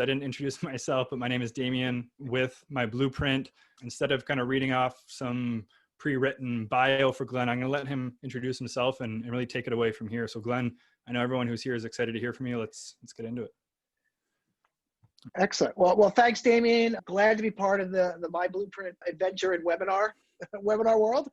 I didn't introduce myself, but my name is Damien with myBlueprint. Instead of kind of reading off some pre-written bio for Glenn, I'm going to let him introduce himself and really take it away from here. So Glenn, I know everyone who's here is excited to hear from you. Let's get into it. Excellent. Well, thanks, Damien. Glad to be part of the myBlueprint adventure and webinar world.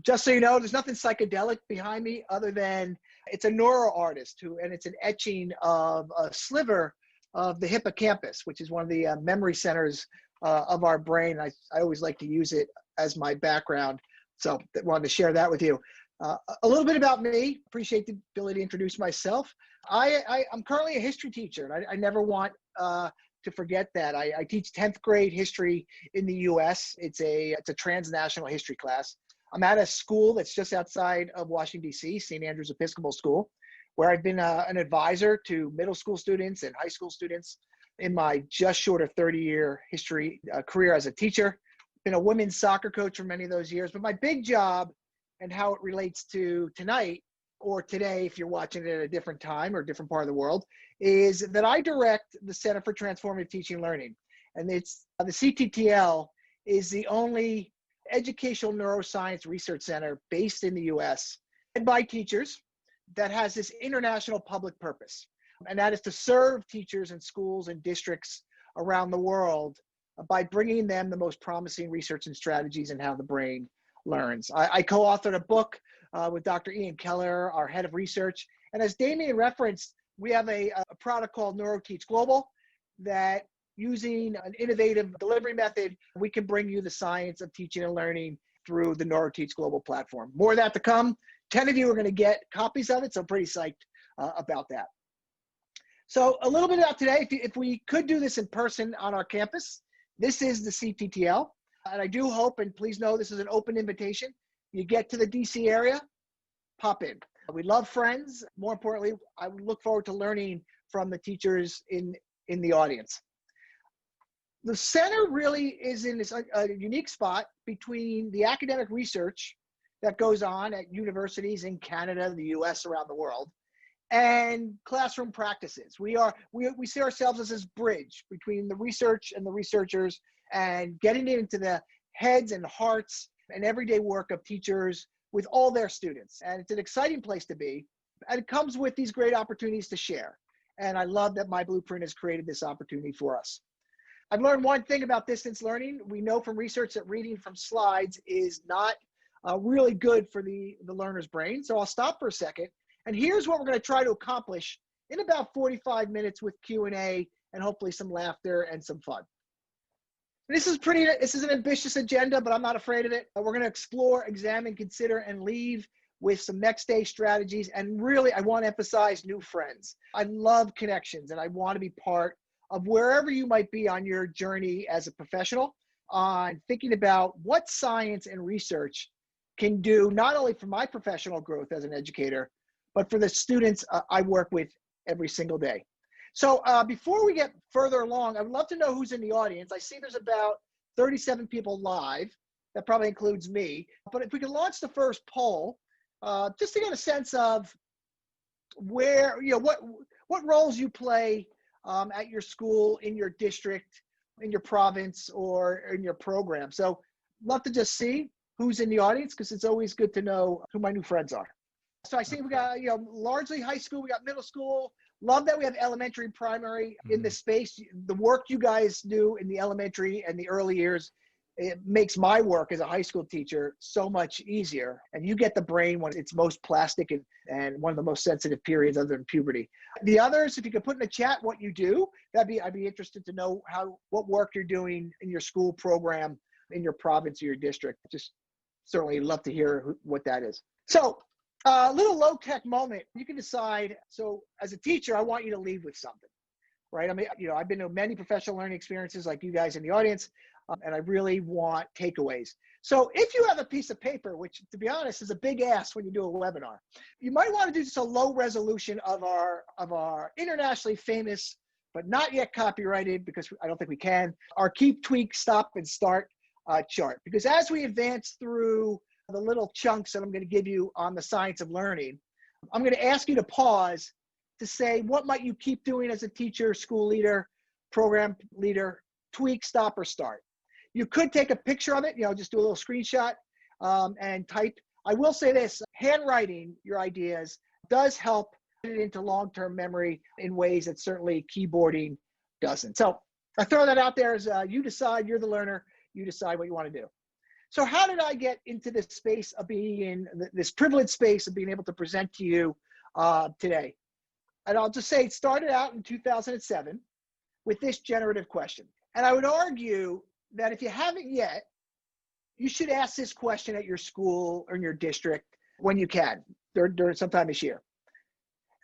Just so you know, there's nothing psychedelic behind me other than it's a neuro artist and it's an etching of a sliver of the hippocampus, which is one of the memory centers of our brain. I always like to use it as my background. So I wanted to share that with you. A little bit about me. Appreciate the ability to introduce myself. I'm currently a history teacher, and I never want to forget that. I teach 10th grade history in the US. It's a transnational history class. I'm at a school that's just outside of Washington, D.C., St. Andrew's Episcopal School, where I've been an advisor to middle school students and high school students in my just short of 30-year history career as a teacher. Been a women's soccer coach for many of those years. But my big job and how it relates to tonight or today, if you're watching it at a different time or a different part of the world, is that I direct the Center for Transformative Teaching Learning. And it's the CTTL is the only educational neuroscience research center based in the US led by teachers that has this international public purpose. And that is to serve teachers in schools and districts around the world by bringing them the most promising research and strategies in how the brain learns. I co-authored a book with Dr. Ian Keller, our head of research. And as Damien referenced, we have a product called NeuroTeach Global that using an innovative delivery method, we can bring you the science of teaching and learning through the NeuroTeach Global platform. More of that to come. 10 of you are going to get copies of it, so I'm pretty psyched about that. So a little bit about today. If we could do this in person on our campus, this is the CTTL. And I do hope, and please know this is an open invitation, you get to the DC area, pop in. We love friends. More importantly, I look forward to learning from the teachers in the audience. The center really is in a unique spot between the academic research that goes on at universities in Canada, the US, around the world, and classroom practices. We see ourselves as this bridge between the research and the researchers and getting into the heads and hearts and everyday work of teachers with all their students. And it's an exciting place to be. And it comes with these great opportunities to share. And I love that myBlueprint has created this opportunity for us. I've learned one thing about distance learning. We know from research that reading from slides is not really good for the learner's brain. So I'll stop for a second. And here's what we're going to try to accomplish in about 45 minutes with Q&A and hopefully some laughter and some fun. This is an ambitious agenda, but I'm not afraid of it. We're going to explore, examine, consider, and leave with some next day strategies. And really, I want to emphasize new friends. I love connections, and I want to be part of wherever you might be on your journey as a professional on thinking about what science and research can do, not only for my professional growth as an educator, but for the students I work with every single day. So before we get further along, I would love to know who's in the audience. I see there's about 37 people live. That probably includes me. But if we can launch the first poll, just to get a sense of where, what roles you play at your school, in your district, in your province, or in your program. So love to just see who's in the audience, because it's always good to know who my new friends are. So I see we got, largely high school, we got middle school. Love that we have elementary and primary in this space. The work you guys do in the elementary and the early years, it makes my work as a high school teacher so much easier. And you get the brain when it's most plastic and one of the most sensitive periods other than puberty. The others, if you could put in the chat what you do, I'd be interested to know what work you're doing in your school program, in your province or your district. Just certainly love to hear what that is. So a little low-tech moment. You can decide. So as a teacher, I want you to leave with something, right? I mean, I've been to many professional learning experiences like you guys in the audience, and I really want takeaways. So if you have a piece of paper, which to be honest is a big ask when you do a webinar, you might want to do just a low resolution of our internationally famous, but not yet copyrighted, because I don't think we can, our keep, tweak, stop, and start chart. Because as we advance through the little chunks that I'm going to give you on the science of learning, I'm going to ask you to pause to say, what might you keep doing as a teacher, school leader, program leader, tweak, stop, or start. You could take a picture of it, just do a little screenshot and type. I will say this, handwriting your ideas does help it into long-term memory in ways that certainly keyboarding doesn't. So I throw that out there as you decide, you're the learner, you decide what you want to do. So how did I get into this space of being in this privileged space of being able to present to you today? And I'll just say it started out in 2007 with this generative question. And I would argue that if you haven't yet, you should ask this question at your school or in your district when you can, during sometime this year.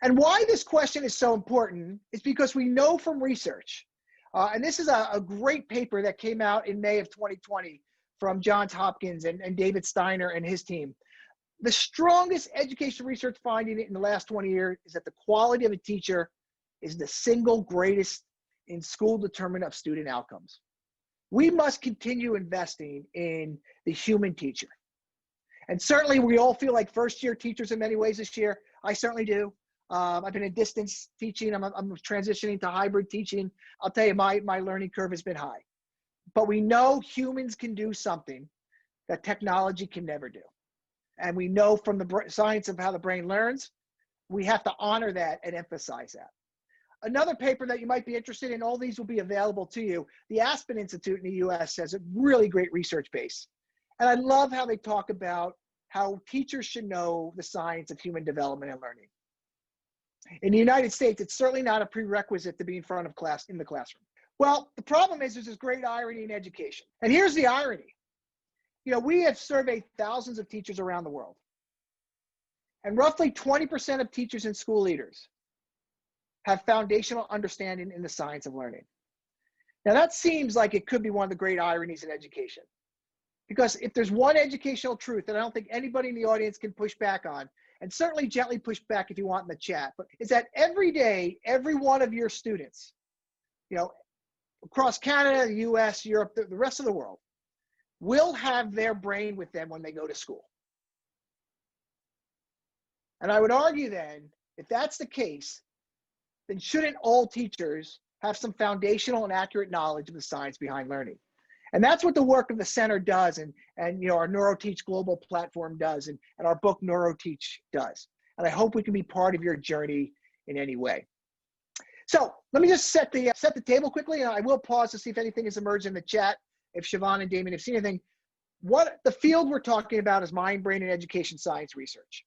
And why this question is so important is because we know from research, and this is a great paper that came out in May of 2020 from Johns Hopkins and David Steiner and his team. The strongest education research finding in the last 20 years is that the quality of a teacher is the single greatest in school determinant of student outcomes. We must continue investing in the human teacher. And certainly we all feel like first-year teachers in many ways this year. I certainly do. I've been in distance teaching. I'm transitioning to hybrid teaching. I'll tell you, my learning curve has been high. But we know humans can do something that technology can never do. And we know from the science of how the brain learns, we have to honor that and emphasize that. Another paper that you might be interested in, all these will be available to you. The Aspen Institute in the US has a really great research base. And I love how they talk about how teachers should know the science of human development and learning. In the United States, it's certainly not a prerequisite to be in front of class in the classroom. Well, the problem is there's this great irony in education. And here's the irony. We have surveyed thousands of teachers around the world. And roughly 20% of teachers and school leaders have foundational understanding in the science of learning. Now that seems like it could be one of the great ironies in education. Because if there's one educational truth that I don't think anybody in the audience can push back on, and certainly gently push back if you want in the chat, but is that every day, every one of your students, across Canada, the US, Europe, the rest of the world, will have their brain with them when they go to school. And I would argue then, if that's the case, then shouldn't all teachers have some foundational and accurate knowledge of the science behind learning? And that's what the work of the center does, and our NeuroTeach global platform does, and our book NeuroTeach does. And I hope we can be part of your journey in any way. So let me just set the table quickly, and I will pause to see if anything has emerged in the chat, if Siobhan and Damien have seen anything. What the field we're talking about is mind, brain, and education science research.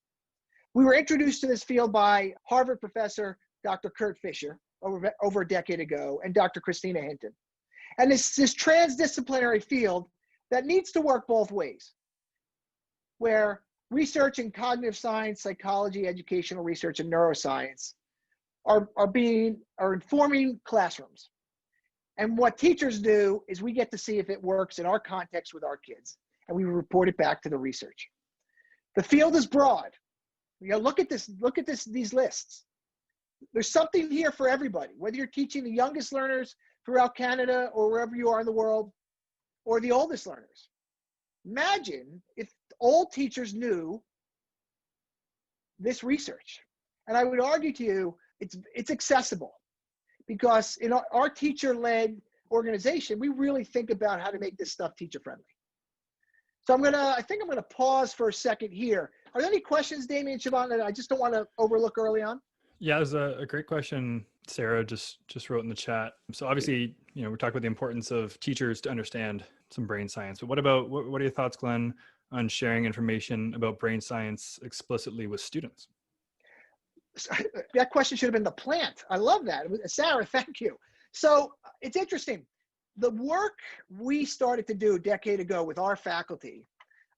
We were introduced to this field by Harvard professor Dr. Kurt Fisher over a decade ago, and Dr. Christina Hinton. And this transdisciplinary field that needs to work both ways, where research in cognitive science, psychology, educational research, and neuroscience are informing classrooms. And what teachers do is we get to see if it works in our context with our kids, and we report it back to the research. The field is broad. Look at these lists. There's something here for everybody, whether you're teaching the youngest learners throughout Canada or wherever you are in the world, or the oldest learners. Imagine if all teachers knew this research. And I would argue to you, it's accessible, because in our teacher-led organization, we really think about how to make this stuff teacher-friendly. So I think I'm gonna pause for a second here. Are there any questions, Damien and Siobhan, that I just don't want to overlook early on? Yeah, there's a great question Sarah just wrote in the chat. So obviously, we're talking about the importance of teachers to understand some brain science, but what are your thoughts, Glenn, on sharing information about brain science explicitly with students? That question should have been the plant. I love that. Sarah, thank you. So it's interesting. The work we started to do a decade ago with our faculty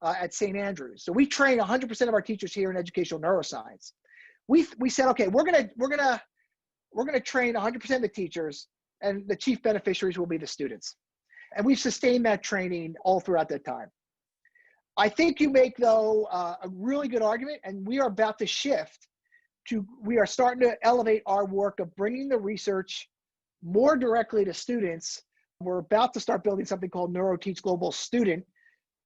at St. Andrews. So we train 100% of our teachers here in educational neuroscience. We said, okay, we're gonna train 100% of the teachers, and the chief beneficiaries will be the students. And we've sustained that training all throughout that time. I think you make, though, a really good argument, and we are about to shift we are starting to elevate our work of bringing the research more directly to students. We're about to start building something called NeuroTeach Global Student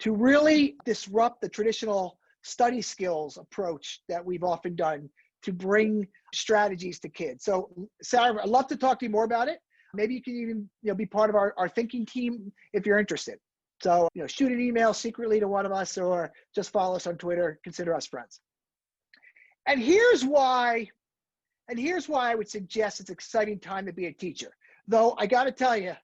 to really disrupt the traditional study skills approach that we've often done to bring strategies to kids. So Sarah, I'd love to talk to you more about it. Maybe you can even be part of our thinking team if you're interested. So shoot an email secretly to one of us, or just follow us on Twitter. Consider us friends. And here's why I would suggest it's an exciting time to be a teacher. Though I got to tell you,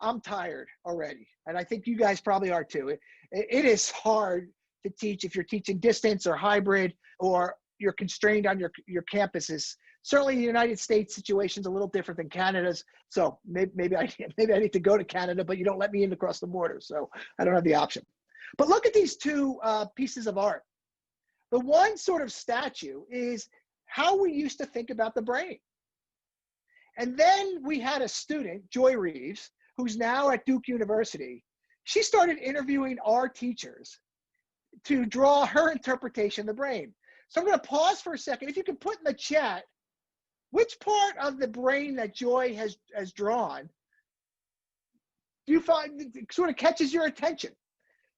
I'm tired already, and I think you guys probably are too. It is hard to teach if you're teaching distance or hybrid, or you're constrained on your campuses. Certainly the United States situation is a little different than Canada's. So maybe I need to go to Canada, but you don't let me in across the border. So I don't have the option. But look at these two pieces of art. The one sort of statue is how we used to think about the brain. And then we had a student, Joy Reeves, who's now at Duke University. She started interviewing our teachers to draw her interpretation of the brain. So I'm going to pause for a second. If you can put in the chat, which part of the brain that Joy has drawn do you find sort of catches your attention?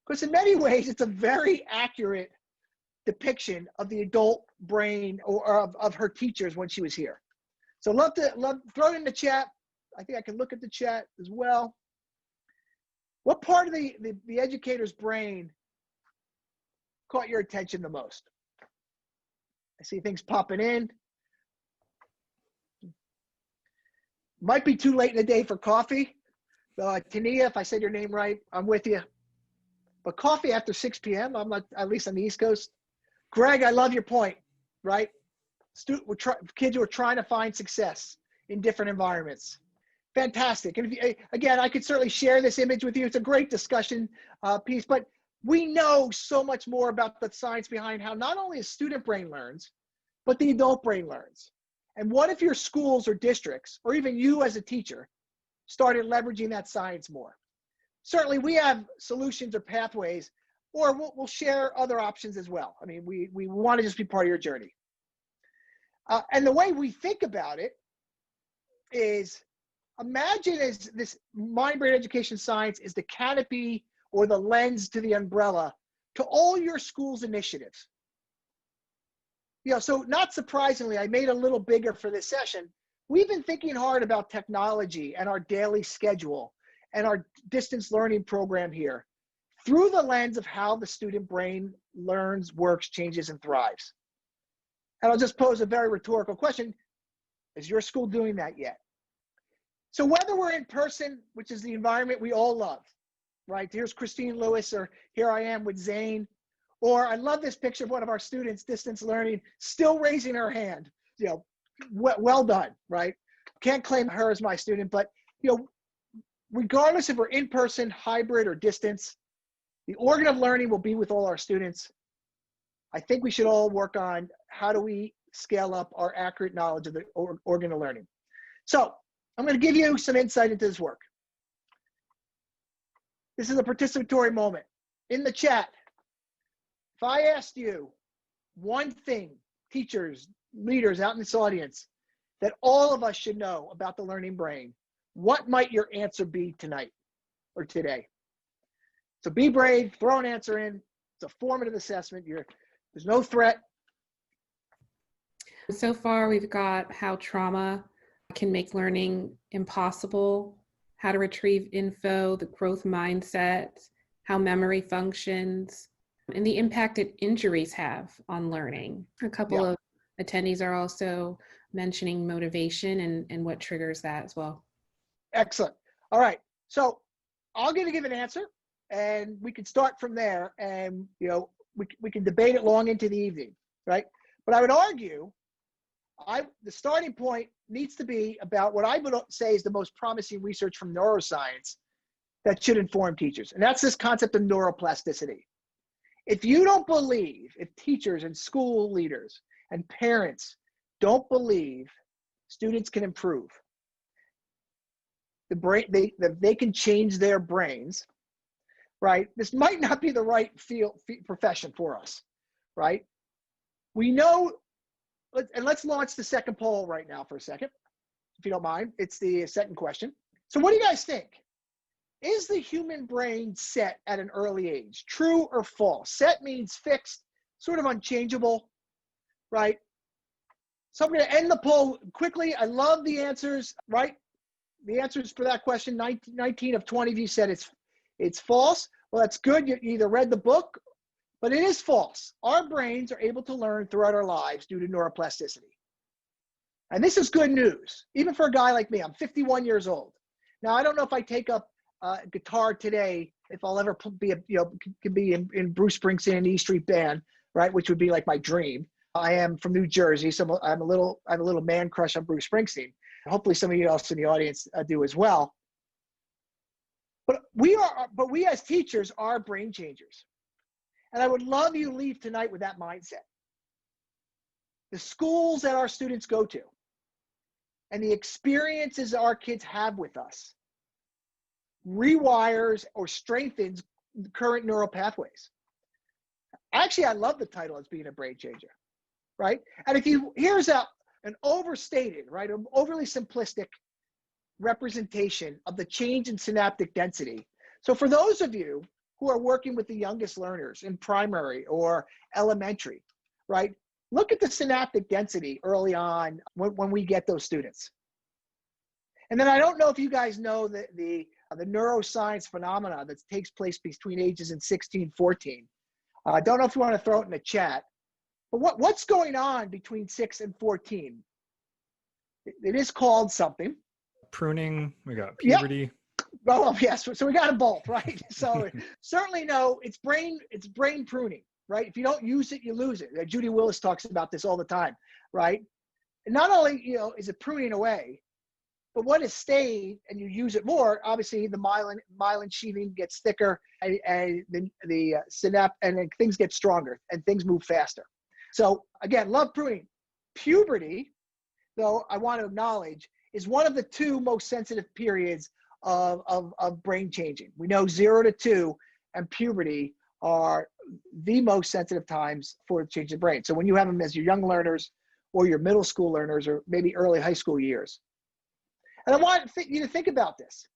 Because in many ways, it's a very accurate depiction of the adult brain or of her teachers when she was here. So love throw it in the chat. I think I can look at the chat as well. What part of the educator's brain caught your attention the most? I see things popping in. Might be too late in the day for coffee. Tania, if I said your name right, I'm with you. But coffee after 6 p.m., I'm not, at least on the East Coast. Greg, I love your point, right? Kids who are trying to find success in different environments. Fantastic. And again, I could certainly share this image with you. It's a great discussion piece, but we know so much more about the science behind how not only a student brain learns, but the adult brain learns. And what if your schools or districts, or even you as a teacher, started leveraging that science more? Certainly we have solutions or pathways, or we'll share other options as well. I mean, we want to just be part of your journey. And the way we think about it is, imagine as this mind-brain education science is the canopy or the lens to the umbrella to all your school's initiatives. So not surprisingly, I made it a little bigger for this session. We've been thinking hard about technology and our daily schedule and our distance learning program here through the lens of how the student brain learns, works, changes, and thrives. And I'll just pose a very rhetorical question. Is your school doing that yet? So whether we're in person, which is the environment we all love, right? Here's Christine Lewis, or here I am with Zane. Or I love this picture of one of our students, distance learning, still raising her hand. Well done, right? Can't claim her as my student, but regardless if we're in person, hybrid, or distance, the organ of learning will be with all our students. I think we should all work on how do we scale up our accurate knowledge of the organ of learning. So I'm going to give you some insight into this work. This is a participatory moment. In the chat, if I asked you one thing, teachers, leaders out in this audience, that all of us should know about the learning brain, what might your answer be tonight or today? So be brave, throw an answer in. It's a formative assessment. There's no threat. So far, we've got how trauma can make learning impossible, how to retrieve info, the growth mindset, how memory functions, and the impact that injuries have on learning. A couple of attendees are also mentioning motivation and what triggers that as well. Excellent. All right. So I'm going to give an answer, and we can start from there, and we can debate it long into the evening, right? But I would argue the starting point needs to be about what I would say is the most promising research from neuroscience that should inform teachers. And that's this concept of neuroplasticity. If you don't believe, if teachers and school leaders and parents don't believe students can improve, they can change their brains, right? This might not be the right profession for us, right? We know, and let's launch the second poll right now for a second, if you don't mind. It's the second question. So what do you guys think? Is the human brain set at an early age? True or false? Set means fixed, sort of unchangeable, right? So I'm going to end the poll quickly. I love the answers, right? the answers for that question, 19 of 20 of you said it's false. Well, that's good. You either read the book, but it is false. Our brains are able to learn throughout our lives due to neuroplasticity. And this is good news, even for a guy like me. I'm 51 years old. Now, I don't know if I take up guitar today, if I'll ever be in Bruce Springsteen and E Street Band, right? Which would be like my dream. I am from New Jersey, so I have a little man crush on Bruce Springsteen. Hopefully some of you else in the audience do as well. But we as teachers are brain changers. And I would love you to leave tonight with that mindset. The schools that our students go to and the experiences our kids have with us rewires or strengthens current neural pathways. Actually, I love the title as being a brain changer, right? And here's an overstated, right, an overly simplistic representation of the change in synaptic density. So for those of you who are working with the youngest learners in primary or elementary, right, look at the synaptic density early on when we get those students. And then I don't know if you guys know the neuroscience phenomena that takes place between ages in 16, 14. I don't know if you want to throw it in the chat, but what's going on between 6 and 14? It is called something. Pruning, we got puberty. Yep. Well, yes, so we got them both, right? So certainly no, it's brain pruning, right? If you don't use it, you lose it. Judy Willis talks about this all the time, right? And not only, is it pruning away, but what has stayed and you use it more, obviously the myelin sheathing gets thicker and the synapse, and then things get stronger and things move faster. So again, love pruning. Puberty, though I want to acknowledge, is one of the two most sensitive periods of brain changing. We know 0 to 2 and puberty are the most sensitive times for the change of brain. So when you have them as your young learners or your middle school learners or maybe early high school years. And I want you to think about this.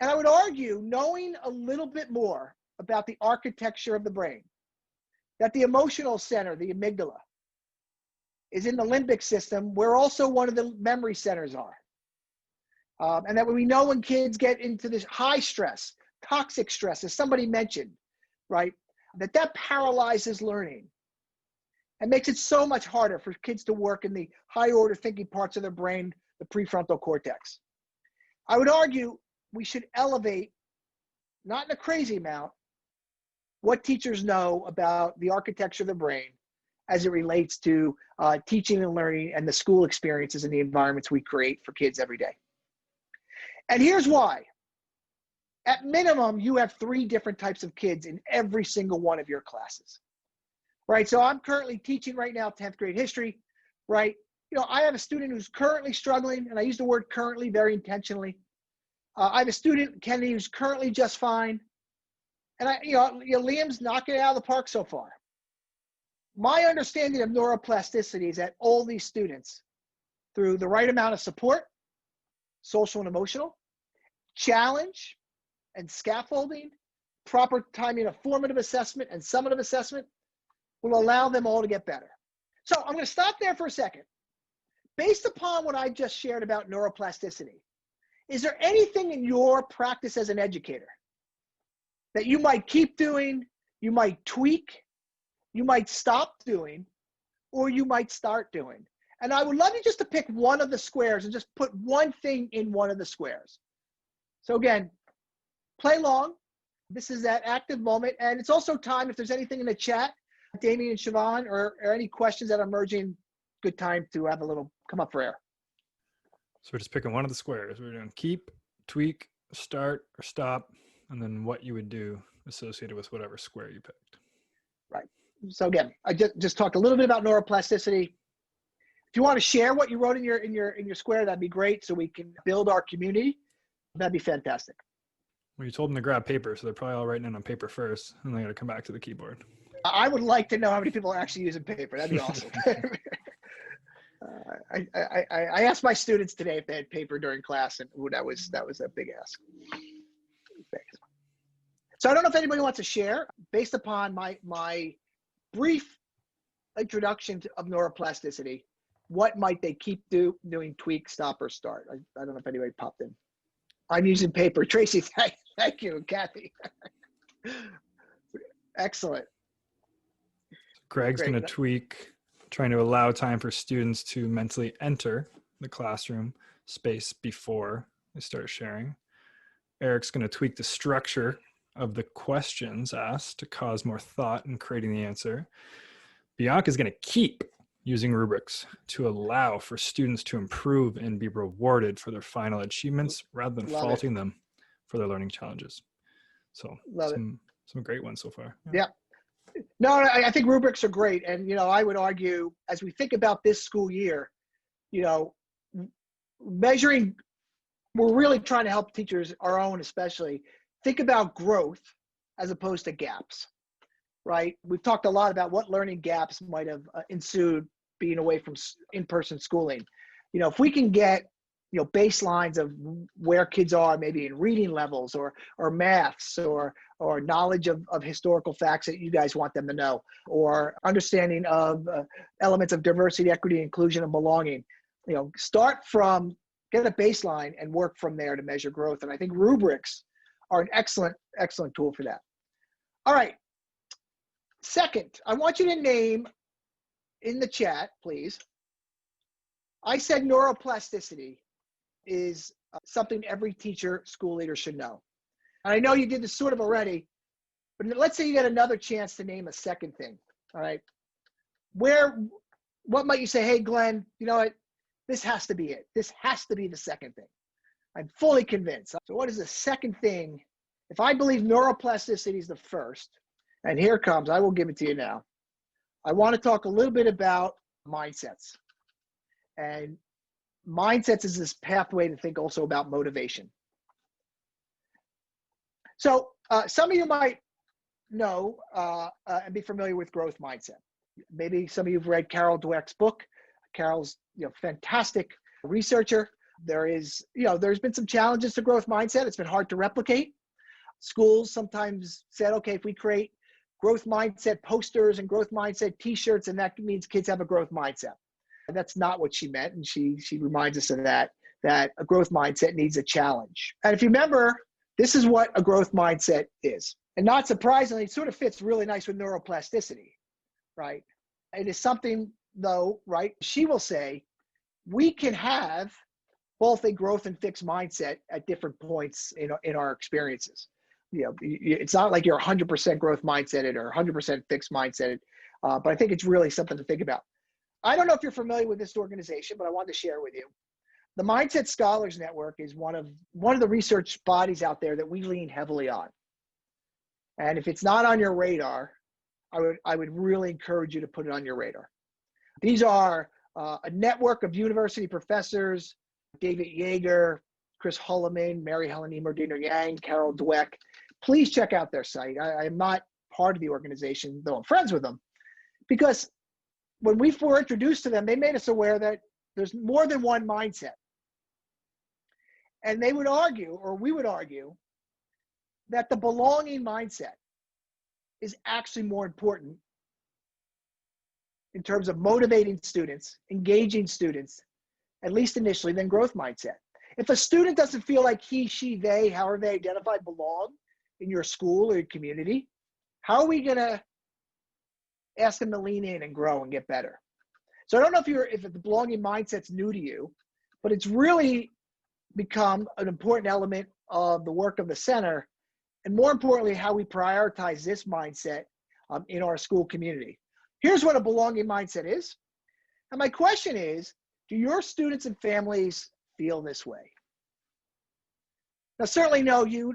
And I would argue, knowing a little bit more about the architecture of the brain, that the emotional center, the amygdala, is in the limbic system, where also one of the memory centers are. And that we know when kids get into this high stress, toxic stress, as somebody mentioned, right, that paralyzes learning and makes it so much harder for kids to work in the high order thinking parts of their brain, the prefrontal cortex. I would argue we should elevate, not in a crazy amount, what teachers know about the architecture of the brain as it relates to teaching and learning and the school experiences and the environments we create for kids every day. And here's why. At minimum, you have 3 different types of kids in every single one of your classes, right? So I'm currently teaching right now 10th grade history, right? I have a student who's currently struggling, and I use the word currently very intentionally. I have a student, Kennedy, who's currently just fine. And Liam's knocking it out of the park so far. My understanding of neuroplasticity is that all these students, through the right amount of support, social and emotional, challenge and scaffolding, proper timing of formative assessment and summative assessment, will allow them all to get better. So I'm going to stop there for a second. Based upon what I just shared about neuroplasticity, is there anything in your practice as an educator that you might keep doing, you might tweak, you might stop doing, or you might start doing? And I would love you just to pick one of the squares and just put one thing in one of the squares. So again, play long. This is that active moment. And it's also time, if there's anything in the chat, Damien and Siobhan, or any questions that are emerging, good time to have a little come up for air. So we're just picking one of the squares. We're doing keep, tweak, start, or stop, and then what you would do associated with whatever square you picked. Right. So again, I just talked a little bit about neuroplasticity. If you want to share what you wrote in your square, that'd be great, so we can build our community. That'd be fantastic. Well, you told them to grab paper, so they're probably all writing it on paper first, and they got to come back to the keyboard. I would like to know how many people are actually using paper. That'd be awesome. I asked my students today if they had paper during class, and that was a big ask. Thanks. So I don't know if anybody wants to share, based upon my brief introduction of neuroplasticity, what might they keep doing, tweak, stop, or start? I don't know if anybody popped in. I'm using paper. Tracy, thank you. Kathy. Excellent. Greg's Great. going to tweak, trying to allow time for students to mentally enter the classroom space before they start sharing. Eric's going to tweak the structure of the questions asked to cause more thought in creating the answer. Bianca's going to keep using rubrics to allow for students to improve and be rewarded for their final achievements rather than faulting them for their learning challenges. So some great ones so far. Yeah. No, I think rubrics are great. And, I would argue as we think about this school year, measuring, we're really trying to help teachers, our own especially, think about growth as opposed to gaps, right? We've talked a lot about what learning gaps might have ensued being away from in-person schooling. If we can get, baselines of where kids are, maybe in reading levels or maths or knowledge of historical facts that you guys want them to know, or understanding of elements of diversity, equity, inclusion, and belonging. Start from, get a baseline and work from there to measure growth. And I think rubrics are an excellent tool for that. All right. Second, I want you to name in the chat, please. I said neuroplasticity is something every teacher, school leader should know. And I know you did this sort of already, but let's say you get another chance to name a second thing, all right? What might you say, hey, Glenn, you know what? This has to be it. This has to be the second thing. I'm fully convinced. So what is the second thing? If I believe neuroplasticity is the first, and here it comes, I will give it to you now. I want to talk a little bit about mindsets. And mindsets is this pathway to think also about motivation. So some of you might know and be familiar with growth mindset. Maybe some of you have read Carol Dweck's book. Carol's fantastic researcher. There's been some challenges to growth mindset. It's been hard to replicate. Schools sometimes said, okay, if we create growth mindset posters and growth mindset t-shirts, and that means kids have a growth mindset. And that's not what she meant. And she reminds us of that a growth mindset needs a challenge. And if you remember, this is what a growth mindset is. And not surprisingly, it sort of fits really nice with neuroplasticity, right? It is something though, right? She will say, we can have both a growth and fixed mindset at different points in our experiences. It's not like you're 100% growth mindseted or 100% fixed mindseted, but I think it's really something to think about. I don't know if you're familiar with this organization, but I wanted to share with you. The Mindset Scholars Network is one of the research bodies out there that we lean heavily on. And if it's not on your radar, I would really encourage you to put it on your radar. These are a network of university professors, David Yeager, Chris Hulleman, Mary Helen Emerdiner-Yang, Carol Dweck. Please check out their site. I am not part of the organization, though I'm friends with them, because when we were introduced to them, they made us aware that there's more than one mindset. And they would argue, or we would argue, that the belonging mindset is actually more important in terms of motivating students, engaging students, at least initially, than growth mindset. If a student doesn't feel like he, she, they, however they identify, belong in your school or your community, how are we going to ask them to lean in and grow and get better? So I don't know if the belonging mindset's new to you, but it's really become an important element of the work of the center, and more importantly, how we prioritize this mindset in our school community. Here's what a belonging mindset is. And my question is, do your students and families feel this way? Now, certainly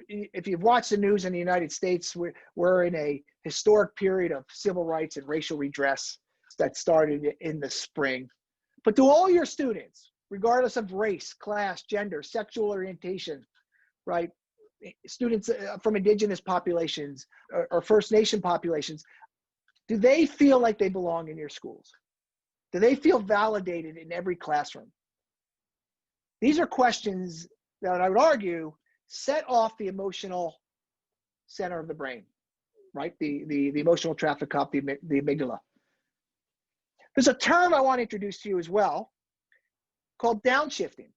if you've watched the news in the United States, we're in a historic period of civil rights and racial redress that started in the spring. But do all your students, regardless of race, class, gender, sexual orientation, right? Students from indigenous populations or First Nation populations, do they feel like they belong in your schools? Do they feel validated in every classroom? These are questions that I would argue set off the emotional center of the brain, right? The emotional traffic cop, the amygdala. There's a term I want to introduce to you as well called downshifting.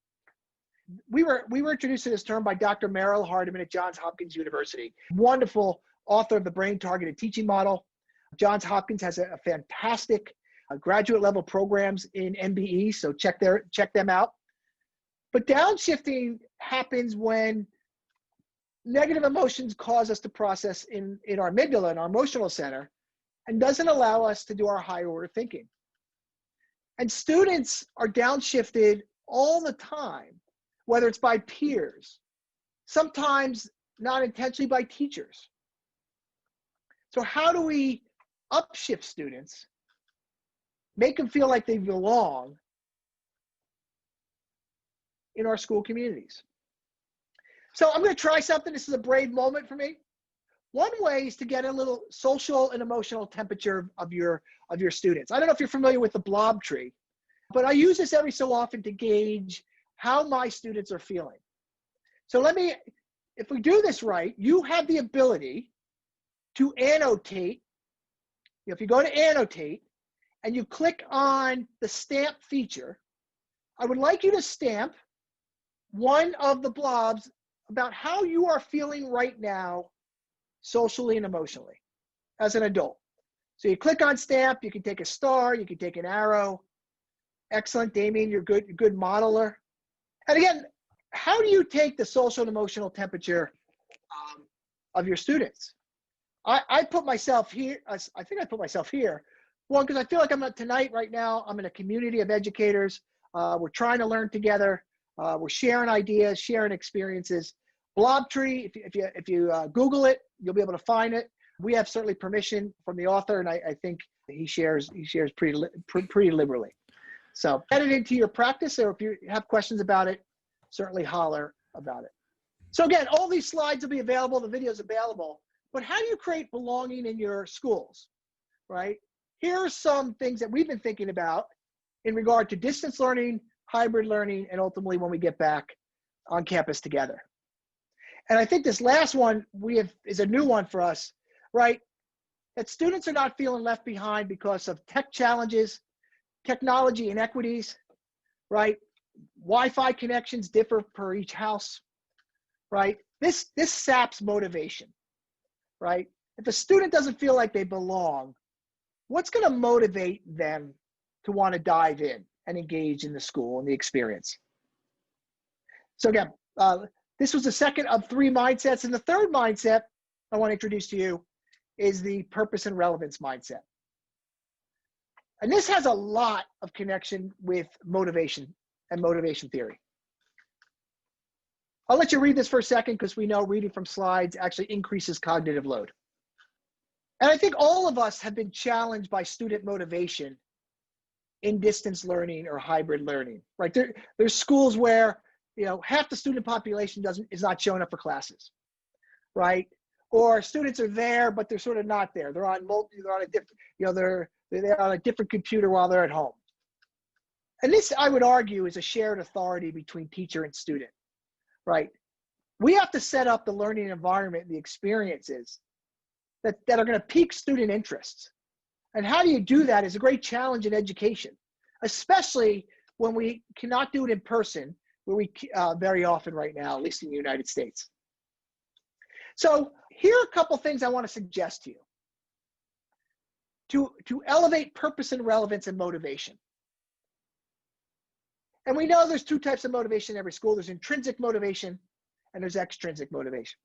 We were introduced to this term by Dr. Merrill Hardiman at Johns Hopkins University, wonderful author of the Brain Targeted Teaching Model. Johns Hopkins has a fantastic graduate level programs in MBE, so check them out. But downshifting happens when negative emotions cause us to process in our amygdala, in our emotional center, and doesn't allow us to do our higher order thinking. And students are downshifted all the time, whether it's by peers, sometimes not intentionally by teachers. So how do we upshift students, make them feel like they belong in our school communities? So I'm going to try something. This is a brave moment for me. One way is to get a little social and emotional temperature of your students. I don't know if you're familiar with the blob tree, but I use this every so often to gauge how my students are feeling. So if we do this right, you have the ability to annotate. If you go to annotate and you click on the stamp feature, I would like you to stamp one of the blobs about how you are feeling right now, socially and emotionally, as an adult. So you click on stamp, you can take a star, you can take an arrow. Excellent, Damien, you're good modeler. And again, how do you take the social and emotional temperature of your students? I put myself here, I think I put myself here. One, because I feel like right now, I'm in a community of educators. We're trying to learn together. We're sharing ideas, sharing experiences. Blob tree, if you Google it, you'll be able to find it. We have certainly permission from the author, and I think he shares pretty liberally. So add it into your practice, or if you have questions about it, certainly holler about it. So again, all these slides will be available, the video's available, but how do you create belonging in your schools, right? Here are some things that we've been thinking about in regard to distance learning, hybrid learning, and ultimately when we get back on campus together. And I think this last one is a new one for us, right? That students are not feeling left behind because of tech challenges, technology inequities, right? Wi-Fi connections differ per each house, right? This saps motivation, right? If a student doesn't feel like they belong, what's going to motivate them to want to dive in and engage in the school and the experience? So again, this was the second of 3 mindsets. And the third mindset I want to introduce to you is the purpose and relevance mindset. And this has a lot of connection with motivation and motivation theory. I'll let you read this for a second because we know reading from slides actually increases cognitive load. And I think all of us have been challenged by student motivation in distance learning or hybrid learning, right? There's schools where, half the student population is not showing up for classes, right? Or students are there, but they're sort of not there. They're on a different, they're on a different computer while they're at home. And this, I would argue, is a shared authority between teacher and student, right? We have to set up the learning environment and the experiences that are going to pique student interests. And how do you do that is a great challenge in education, especially when we cannot do it in person, where we very often right now, at least in the United States. So here are a couple things I want to suggest to you to elevate purpose and relevance and motivation. And we know there's 2 types of motivation in every school. There's intrinsic motivation and there's extrinsic motivation.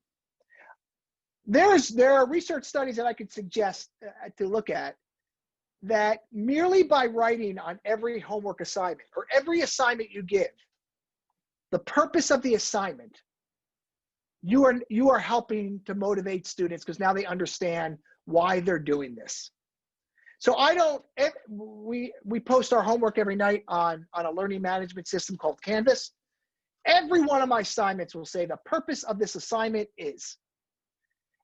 There are research studies that I could suggest to look at that merely by writing on every homework assignment or every assignment you give, the purpose of the assignment, you are helping to motivate students because now they understand why they're doing this. So we post our homework every night on a learning management system called Canvas. Every one of my assignments will say the purpose of this assignment is.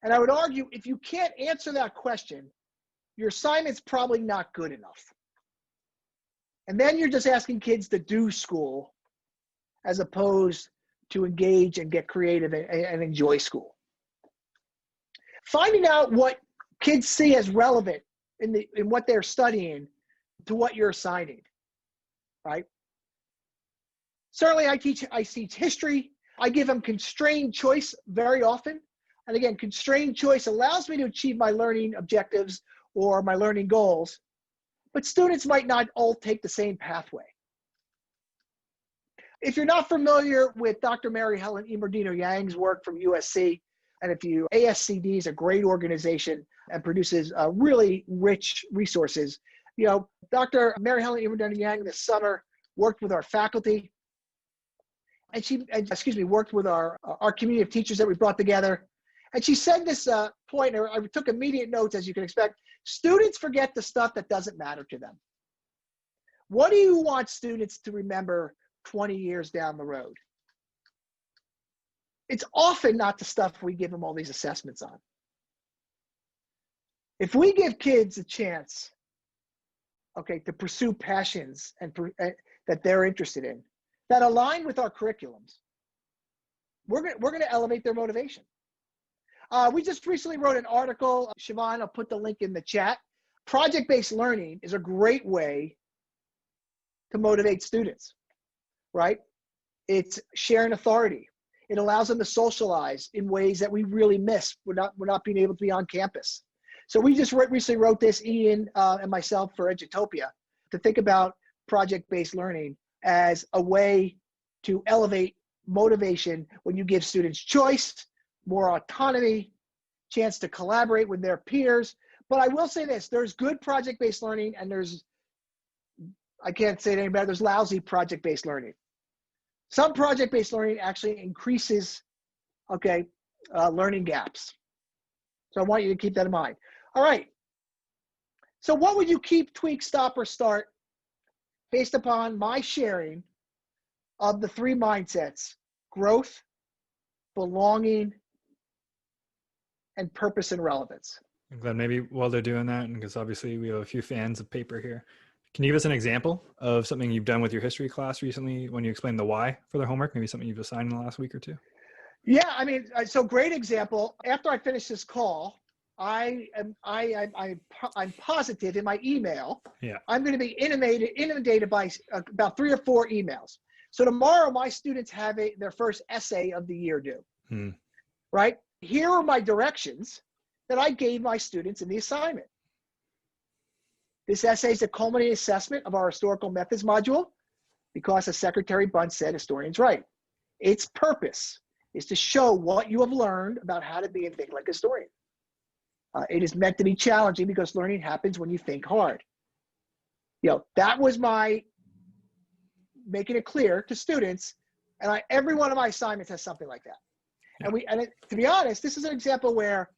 And I would argue if you can't answer that question, your assignment's probably not good enough. And then you're just asking kids to do school as opposed to engage and get creative and enjoy school. Finding out what kids see as relevant in what they're studying to what you're assigning, right? Certainly I teach history. I give them constrained choice very often. And again, constrained choice allows me to achieve my learning objectives or my learning goals, but students might not all take the same pathway. If you're not familiar with Dr. Mary Helen Imardino Yang's work from USC, and ASCD is a great organization and produces really rich resources. Dr. Mary Helen Imardino Yang this summer worked with our faculty, and worked with our community of teachers that we brought together. And she said this point, and I took immediate notes, as you can expect. Students forget the stuff that doesn't matter to them. What do you want students to remember 20 years down the road? It's often not the stuff we give them all these assessments on. If we give kids a chance, to pursue passions that they're interested in, that align with our curriculums, we're going to elevate their motivation. We just recently wrote an article. Siobhan, I'll put the link in the chat. Project-based learning is a great way to motivate students, right? It's sharing authority. It allows them to socialize in ways that we really miss. We're not being able to be on campus. So we just recently wrote this, Ian and myself, for Edutopia, to think about project-based learning as a way to elevate motivation when you give students choice, more autonomy, chance to collaborate with their peers. But I will say this, there's good project-based learning and I can't say it any better, there's lousy project-based learning. Some project-based learning actually increases, learning gaps. So I want you to keep that in mind. All right. So what would you keep, tweak, stop, or start based upon my sharing of the 3 mindsets: growth, belonging, and purpose and relevance? I'm glad maybe while they're doing that, and because obviously we have a few fans of paper here, can you give us an example of something you've done with your history class recently when you explained the why for their homework? Maybe something you've assigned in the last week or two? Yeah, so great example. After I finish this call, I'm positive in my email, I'm going to be inundated by about 3 or 4 emails. So tomorrow, my students have their first essay of the year due, right? Here are my directions that I gave my students in the assignment. This essay is a culminating assessment of our historical methods module, because as Secretary Bunce said, historians write. Its purpose is to show what you have learned about how to be and think like a historian. It is meant to be challenging because learning happens when you think hard. That was my making it clear to students, and every one of my assignments has something like that. And to be honest, this is an example where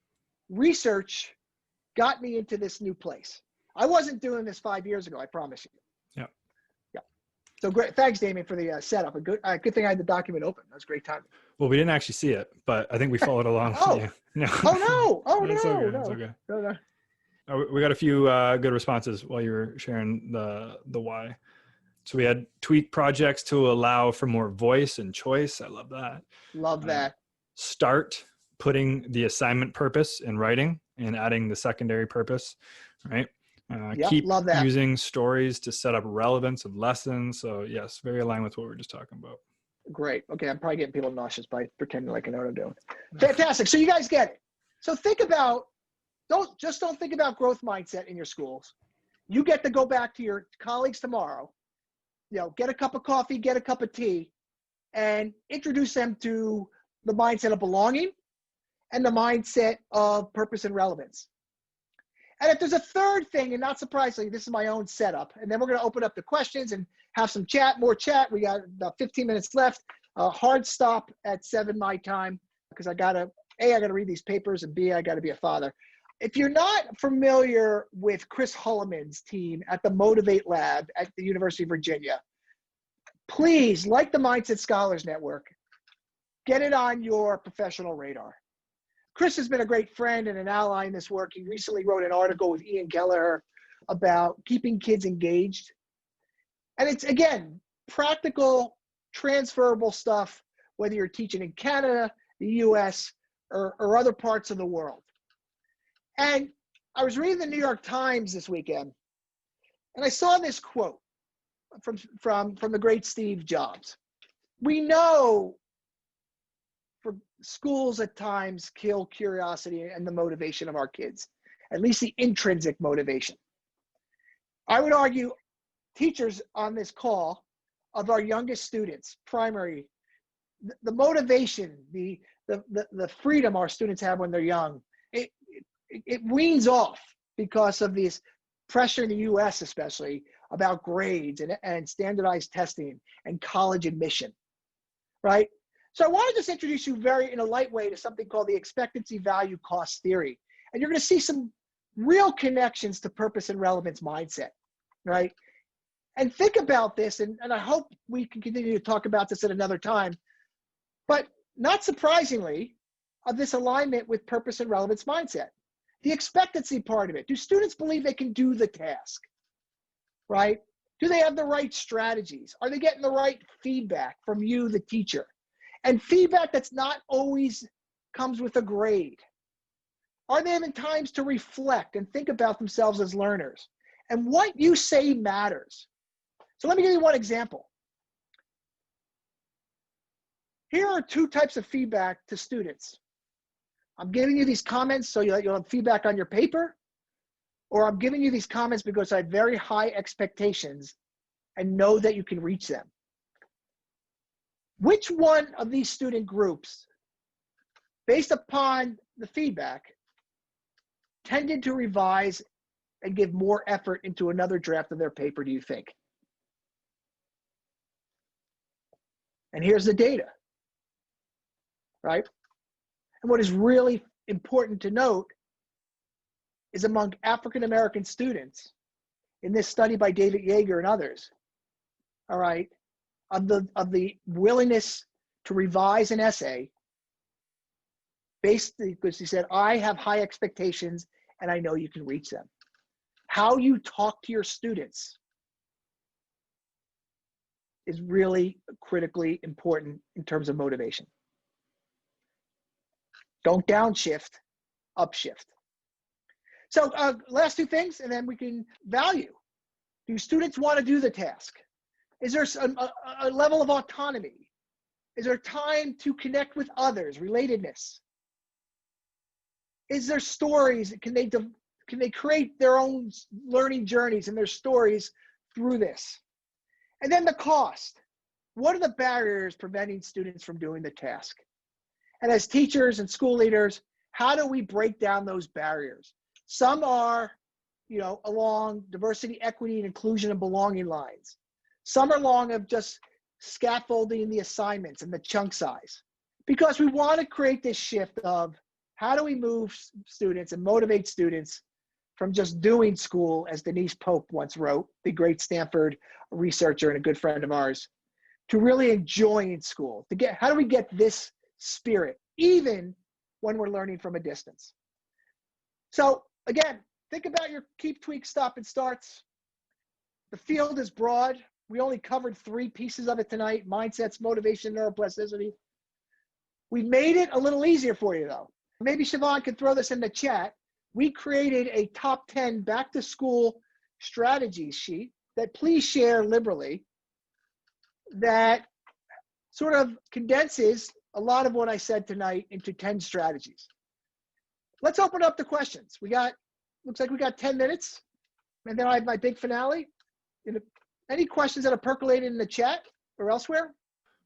research got me into this new place. I wasn't doing this 5 years ago, I promise you. Yeah. So great. Thanks, Damien, for the setup. A good thing I had the document open. That was great timing. Well, we didn't actually see it, but I think we followed along with you. No. It's okay. No. We got a few good responses while you were sharing the why. So we had tweak projects to allow for more voice and choice. I love that. Love that. Start putting the assignment purpose in writing and adding the secondary purpose, right? Keep using stories to set up relevance of lessons. So yes, very aligned with what we were just talking about. Great. Okay, I'm probably getting people nauseous by pretending like I know what I'm doing. Fantastic. So you guys get it. So don't think about growth mindset in your schools. You get to go back to your colleagues tomorrow, get a cup of coffee, get a cup of tea, and introduce them to the mindset of belonging and the mindset of purpose and relevance. And if there's a third thing, and not surprisingly, this is my own setup, and then we're going to open up the questions and have some more chat. We got about 15 minutes left. Hard stop at 7 my time, because I got to read these papers, and B, I got to be a father. If you're not familiar with Chris Hulleman's team at the Motivate Lab at the University of Virginia, please, like the Mindset Scholars Network, get it on your professional radar. Chris has been a great friend and an ally in this work. He recently wrote an article with Ian Kelleher about keeping kids engaged. And it's, again, practical, transferable stuff, whether you're teaching in Canada, the US, or other parts of the world. And I was reading the New York Times this weekend, And I saw this quote from the great Steve Jobs. We know for schools at times kill curiosity and the motivation of our kids, at least the intrinsic motivation. I would argue teachers on this call of our youngest students, primary, the motivation, the freedom our students have when they're young, it weans off because of this pressure in the US especially about grades and standardized testing and college admission, right? So I want to just introduce you in a light way to something called the expectancy value cost theory. And you're going to see some real connections to purpose and relevance mindset, right? And think about this, and I hope we can continue to talk about this at another time, but not surprisingly, of this alignment with purpose and relevance mindset. The expectancy part of it. Do students believe they can do the task, right? Do they have the right strategies? Are they getting the right feedback from you, the teacher? And feedback that's not always comes with a grade. Are they having times to reflect and think about themselves as learners? And what you say matters. So let me give you one example. Here are two types of feedback to students. I'm giving you these comments so you'll have feedback on your paper, or I'm giving you these comments because I have very high expectations and know that you can reach them. Which one of these student groups, based upon the feedback, tended to revise and give more effort into another draft of their paper, do you think? And here's the data, right? And what is really important to note is among African-American students in this study by David Yeager and others, all right, of the willingness to revise an essay, basically because he said, I have high expectations and I know you can reach them. How you talk to your students is really critically important in terms of motivation. Don't downshift, upshift. So last two things, and then we can value. Do students want to do the task? Is there a level of autonomy? Is there time to connect with others, relatedness? Is there stories? Can they create their own learning journeys and their stories through this? And then the cost. What are the barriers preventing students from doing the task? And as teachers and school leaders, how do we break down those barriers? Some are, along diversity, equity, and inclusion and belonging lines. Some are along of just scaffolding the assignments and the chunk size. Because we want to create this shift of how do we move students and motivate students from just doing school, as Denise Pope once wrote, the great Stanford researcher and a good friend of ours, to really enjoying school. How do we get this spirit, even when we're learning from a distance? So again, think about your keep, tweak, stop, and starts. The field is broad. We only covered 3 pieces of it tonight: mindsets, motivation, neuroplasticity. We made it a little easier for you though. Maybe Siobhan could throw this in the chat. We created a top 10 back to school strategies sheet that please share liberally, that sort of condenses a lot of what I said tonight into 10 strategies. Let's open up the questions. Looks like we got 10 minutes, and then I have my big finale. Any questions that are percolated in the chat or elsewhere?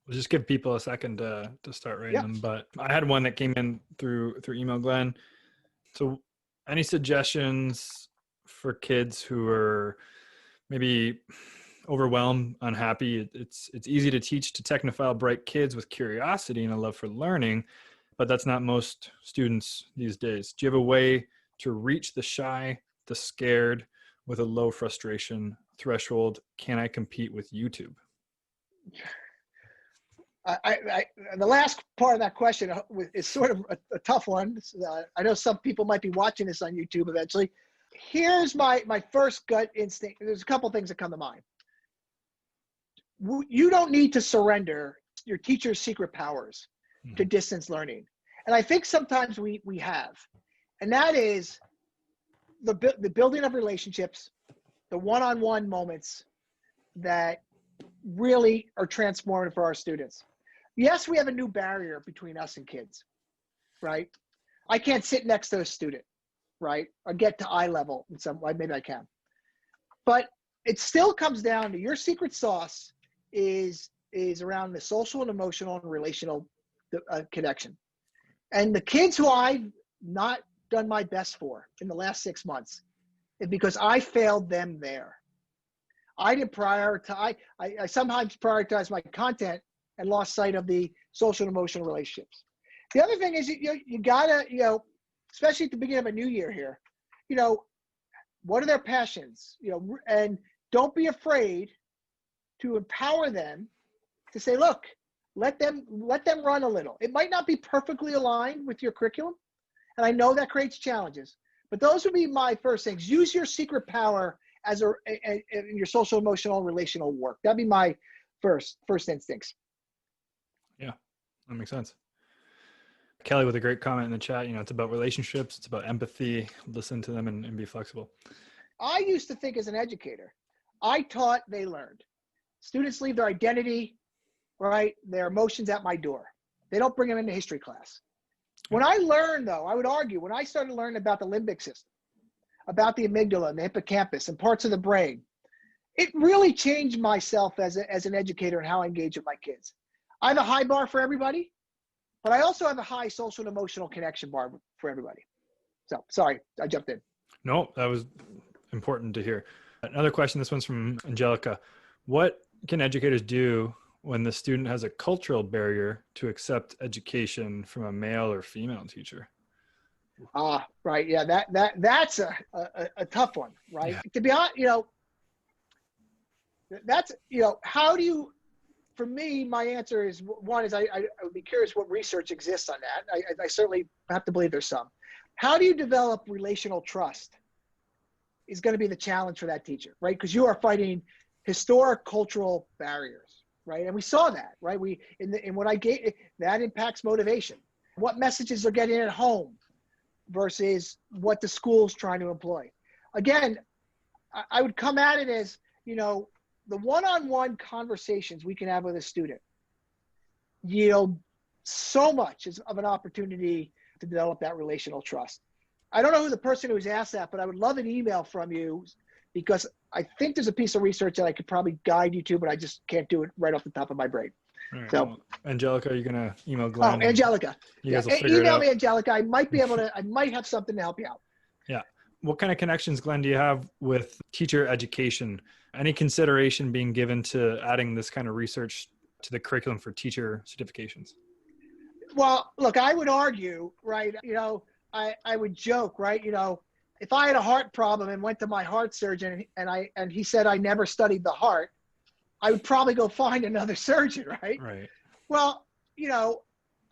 We'll just give people a second to start writing them. But I had one that came in through email, Glenn. So any suggestions for kids who are maybe overwhelmed, unhappy? It's easy to teach to technophile bright kids with curiosity and a love for learning, but that's not most students these days. Do you have a way to reach the shy, the scared, with a low frustration threshold? Can I compete with YouTube? The last part of that question is sort of a tough one. I know some people might be watching this on YouTube eventually. Here's my first gut instinct. There's a couple things that come to mind. You don't need to surrender your teacher's secret powers to distance learning. And I think sometimes we have. And that is the building of relationships, the one-on-one moments that really are transformative for our students. Yes, we have a new barrier between us and kids, right? I can't sit next to a student, right? Or get to eye level in some way, maybe I can. But it still comes down to your secret sauce is around the social and emotional and relational connection. And the kids who I've not done my best for in the last 6 months is because I failed them there. I didn't prioritize, I sometimes prioritize my content and lost sight of the social and emotional relationships. The other thing is you gotta, especially at the beginning of a new year here, what are their passions? And don't be afraid to empower them to say, look, let them run a little. It might not be perfectly aligned with your curriculum, and I know that creates challenges, but those would be my first things. Use your secret power as in your social, emotional, relational work. That'd be my first instincts. Yeah, that makes sense. Kelly with a great comment in the chat, it's about relationships, it's about empathy, listen to them and be flexible. I used to think as an educator, I taught, they learned. Students leave their identity, right? Their emotions at my door. They don't bring them into history class. When I learned, though, I would argue, when I started learning about the limbic system, about the amygdala and the hippocampus and parts of the brain, it really changed myself as an educator and how I engage with my kids. I have a high bar for everybody, but I also have a high social and emotional connection bar for everybody. So, sorry, I jumped in. No, that was important to hear. Another question, this one's from Angelica. What can educators do when the student has a cultural barrier to accept education from a male or female teacher? Right. Yeah, that's a tough one, right? Yeah. To be honest, that's, how do you, for me, my answer is, one is I would be curious what research exists on that. I certainly have to believe there's some. How do you develop relational trust is going to be the challenge for that teacher, right? Because you are fighting historic cultural barriers, right? And we saw that, right? In what I gave, that impacts motivation. What messages are getting at home versus what the school's trying to employ. Again, I would come at it as, the one-on-one conversations we can have with a student yield so much of an opportunity to develop that relational trust. I don't know who the person who's asked that, but I would love an email from you, because I think there's a piece of research that I could probably guide you to, but I just can't do it right off the top of my brain. Right, so, well, Angelica, are you going to email Glenn? Oh, Angelica. You guys will figure it out. Email me, Angelica. I might have something to help you out. Yeah. What kind of connections, Glenn, do you have with teacher education? Any consideration being given to adding this kind of research to the curriculum for teacher certifications? Well, look, I would argue, right, I would joke, right, if I had a heart problem and went to my heart surgeon and he said I never studied the heart, I would probably go find another surgeon, right? Right. Well,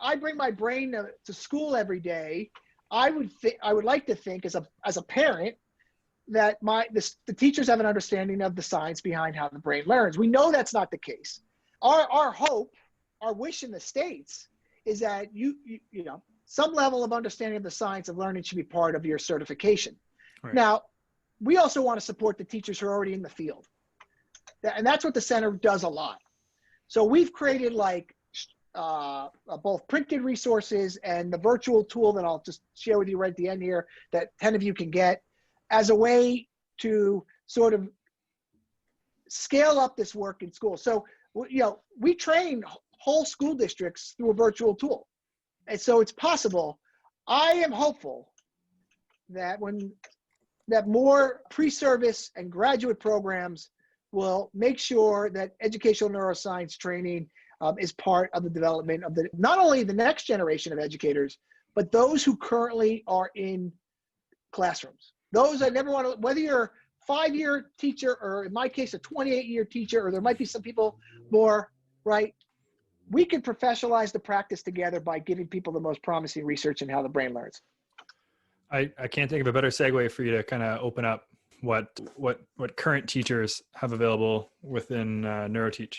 I bring my brain to school every day. I would like to think as a parent that the teachers have an understanding of the science behind how the brain learns. We know that's not the case. Our hope, our wish in the States is that some level of understanding of the science of learning should be part of your certification. Right. Now, we also want to support the teachers who are already in the field. And that's what the center does a lot. So we've created both printed resources and the virtual tool that I'll just share with you right at the end here that 10 of you can get as a way to sort of scale up this work in school. So, we train whole school districts through a virtual tool. And so it's possible. I am hopeful that that more pre-service and graduate programs will make sure that educational neuroscience training is part of the development of not only the next generation of educators, but those who currently are in classrooms. Those I never want to, whether you're a 5-year teacher or in my case, a 28-year teacher, or there might be some people more, right? We can professionalize the practice together by giving people the most promising research in how the brain learns. I can't think of a better segue for you to kind of open up what current teachers have available within NeuroTeach.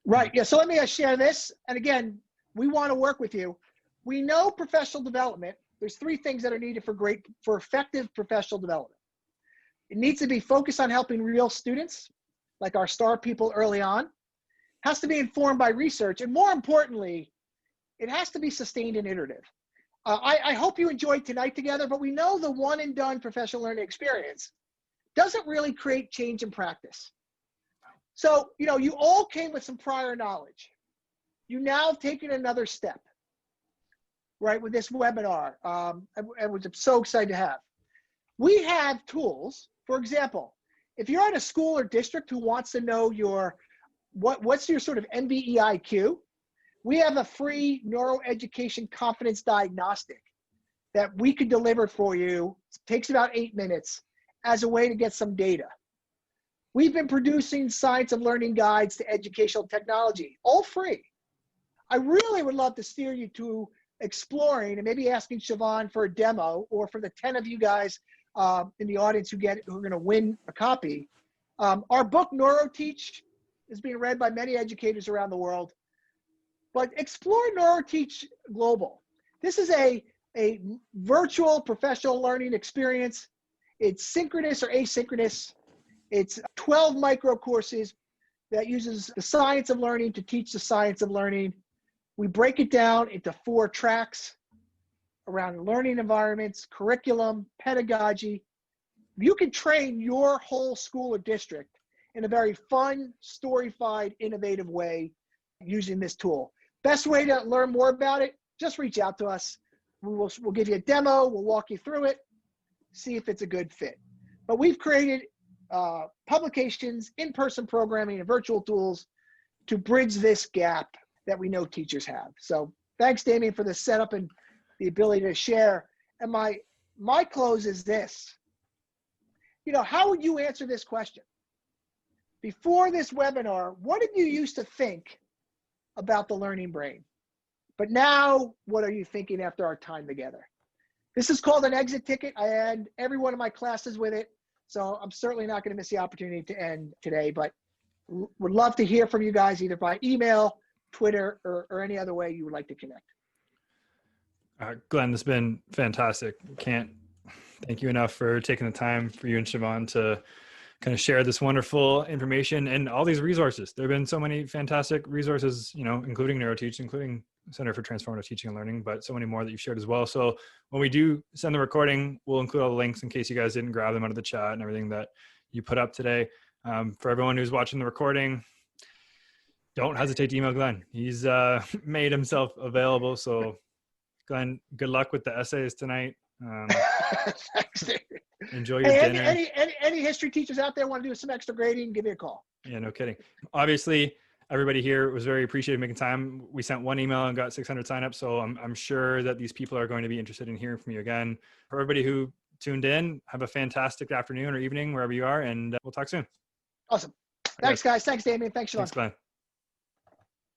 Right. Yeah. So let me share this. And again, we want to work with you. We know professional development. There's 3 things that are needed for effective professional development. It needs to be focused on helping real students, like our star people early on. Has to be informed by research, and more importantly, it has to be sustained and iterative. I hope you enjoyed tonight together, but we know the one and done professional learning experience doesn't really create change in practice. So, you all came with some prior knowledge. You now have taken another step, right, with this webinar, which I'm so excited to have. We have tools. For example, if you're at a school or district who wants to know what's your sort of NBEIQ, we have a free neuroeducation confidence diagnostic that we could deliver for you. It takes about 8 minutes as a way to get some data. We've been producing science of learning guides to educational technology, all free. I really would love to steer you to exploring and maybe asking Siobhan for a demo, or for the 10 of you guys in the audience who are going to win a copy. Our book, NeuroTeach, is being read by many educators around the world. But explore NeuroTeach Global. This is a virtual professional learning experience. It's synchronous or asynchronous. It's 12 micro courses that uses the science of learning to teach the science of learning. We break it down into 4 tracks around learning environments, curriculum, pedagogy. You can train your whole school or district in a very fun, story-fied, innovative way using this tool. Best way to learn more about it, just reach out to us. We'll give you a demo. We'll walk you through it, see if it's a good fit. But we've created publications, in-person programming, and virtual tools to bridge this gap that we know teachers have. So thanks, Damien, for the setup and the ability to share. And my close is this. How would you answer this question? Before this webinar, what did you used to think about the learning brain? But now, what are you thinking after our time together? This is called an exit ticket. I end every one of my classes with it. So I'm certainly not going to miss the opportunity to end today, but would love to hear from you guys either by email, Twitter, or any other way you would like to connect. Glenn, this has been fantastic. Can't thank you enough for taking the time for you and Siobhan to kind of share this wonderful information and all these resources. There have been so many fantastic resources, including NeuroTeach, including Center for Transformative Teaching and Learning, but so many more that you've shared as well. So when we do send the recording, we'll include all the links in case you guys didn't grab them out of the chat and everything that you put up today. For everyone who's watching the recording, don't hesitate to email Glenn. He's made himself available. So Glenn, good luck with the essays tonight. Thanks, David. Enjoy your dinner. Any history teachers out there want to do some extra grading, give me a call. Yeah, no kidding. Obviously, everybody here was very appreciative making time. We sent one email and got 600 signups. So I'm sure that these people are going to be interested in hearing from you again. For everybody who tuned in, have a fantastic afternoon or evening, wherever you are, and we'll talk soon. Awesome. Thanks, guys. Thanks, Damien. Thanks, Siobhan. Thanks, Glenn.